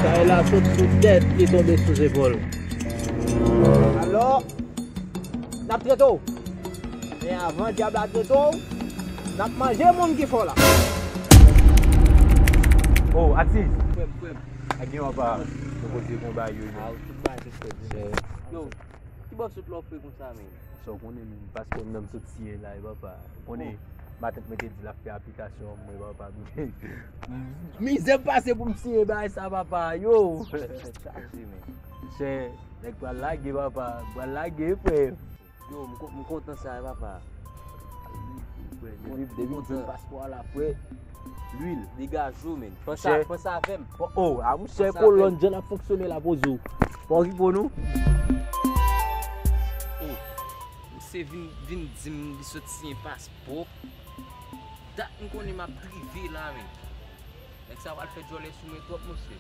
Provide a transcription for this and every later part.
Ça est là, saute sous tête, qui est tombé sous épaule. Alors, n'a très tôt. Mais avant diable à très tôt, n'a mangé mon qui faut là. Oh, Atis. Aki yon pa, yon kote komba yo. Yo, qui va sauter l'offre comme ça, mais? So konen men, paske yon nam sot siye la, yon pa. Konen, matet mette di la fe aplikasyon, mwen yon pa. Mi zem pase pou msiye ba, sa papa, yo. Che, nek pa lage papa, pa lage pe. Yo, mwen kontan sa, papa. Debi mwen paspo la pre. L'huile. Dégagez, men. Pense à femme. Oh, a mou chè kolon, jen a fonksyonè la pozo. Pou ki pou nou? Oh, c'est vin dim li sot siyen passeport. Dat m konen ma privé la, men. Nek sa wal fè jolè sou men top, monsè.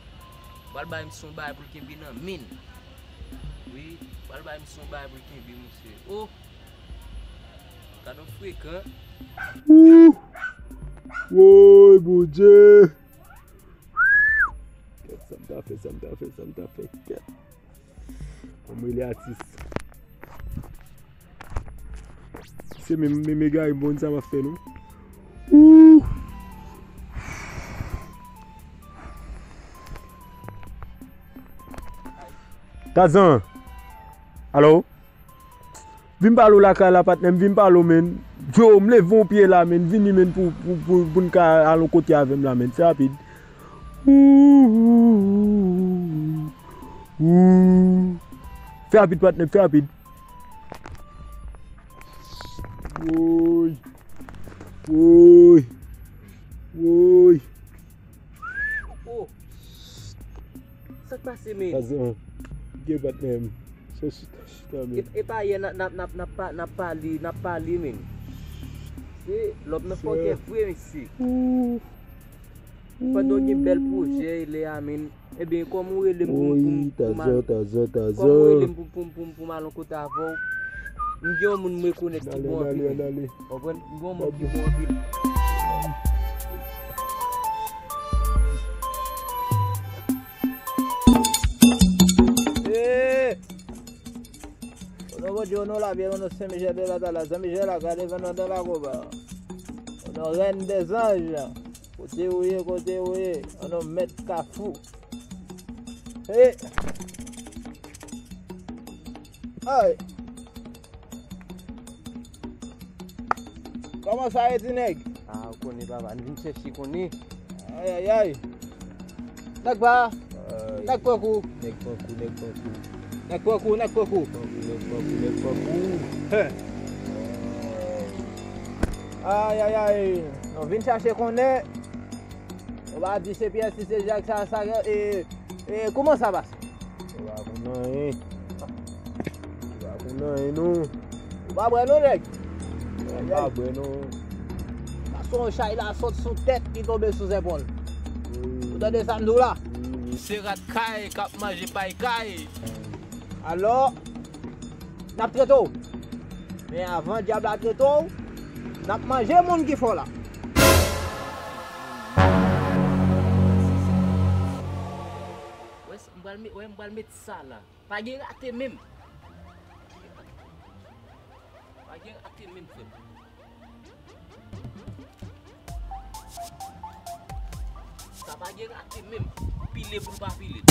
Wal bay m son bay pou kembi nan min. Oui, wal bay m son bay pou kembi, monsè. Oh, kado fwek, hein? Woy, bouje! Sa mta fe. Mwen li Atis. Se me gars yon bon sa ma fe nou. Tazan! Alo? Vim palo la ka la patnem, vim palo men. Yo, mle von pied la men, vini men pou nka alon kote avem la men, fè rapide. Fè rapide patnem, fè rapide. Woy. Oh, sa kpase men? Tazan, ge patnem, se chita men. E pa ye na pali men. Lop me fote fwe misi. Pendon gen bel proje le amen. E ben komou elem pou malon kote avon. Mgen moun mwen konek ki bon vil. Mgen moun ki bon vil. On la bien, on Saint-Michel de la Dala, Saint-Michel la gade venant de la Goba. On reine des anges. Côté oué, on met Kafou. Hey! Aïe! Comment ça est, nèg? Ah, on connaît pas, on vient chercher connaît. Aïe. Nak ba? Nak pokou. Nek pokou. Aïe. On vient chercher qu'on est. On va dire c'est Pierre, si c'est Jacques, ça. Et comment ça va? On va boire, nèg. Son chat il a sauté sous tête, il tombe sous épaule. Vous entendez ça, nous là? C'est rat caille, cap manger pas caille. Alors, n'a très tôt. Mais avant diable à très tôt, n'a mangé mon qui faut là. Ouais, on va mettre ça là. Pas de raté même. Pas de raté même. Ça va de raté même. Piler pour pas piler.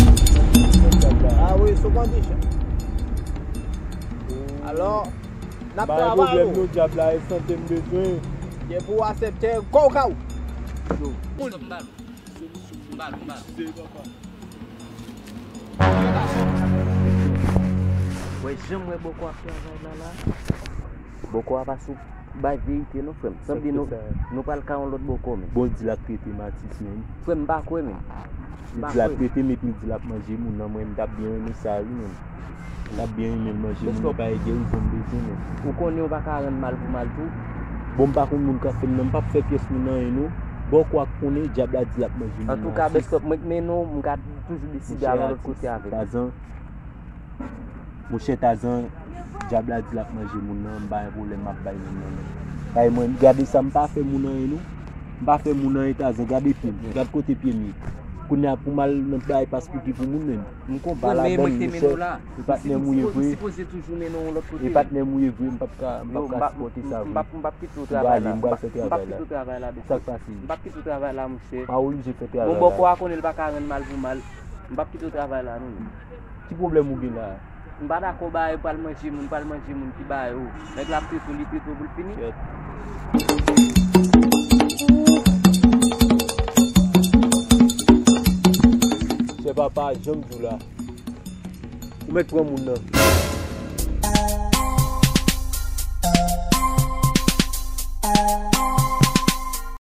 Ah oui, sous condition. Alors, n'a pas travaillé. Nous diable là, santé besoin. Je pour accepter coca. Ouais, j'aimerais beaucoup faire là. Beaucoup à passer by vérité nous frère. Samedi nous pas le cas on l'autre beaucoup mais. Bon dit la traité Matis men. Frère m'pa quoi men. Dit la traité mais dit la manger moun nan moi m't'a bien aimé ça lui men. L'a bien aimé manger moun pas aider ou comme besoin men. Ou connait on pas rendre mal pour mal tout. Bon par contre moun ka fait même pas faire pièce moun nan nous. Bon quoi connait diable a dit la manger. En tout cas best mais non m'ga toujours décider à l'autre côté avec. Tazan. Mon cher Tazan, diable a dit la manger moun nan ba problème m'a bay moun nan. Kay moi regarder ça m'pas fait moun nan nous. M'pas fait moun nan Tazan, regarder pied, regarde côté pied mi. Kounya pour mal mettre bail passe pour pour moun. On comprend la donne. Il pas ne mouiller vrai. Supposé toujours mener l'autre côté. Il pas ne mouiller vrai, pas supporter ça. M'pas quitter au travail là. M'pas faire travail là. Ça passe. M'pas quitter au travail là monsieur. Pas obligé faire travail. Bon pourquoi connaît pas carrément mal pour mal. M'pas quitter au travail là non. Petit problème ou bien là. M'pas d'accord bail pas manger moun qui bail ou. Avec la petite solité pour le finir. C'est papa, j'aime tout là. Vous mettez trois moun là.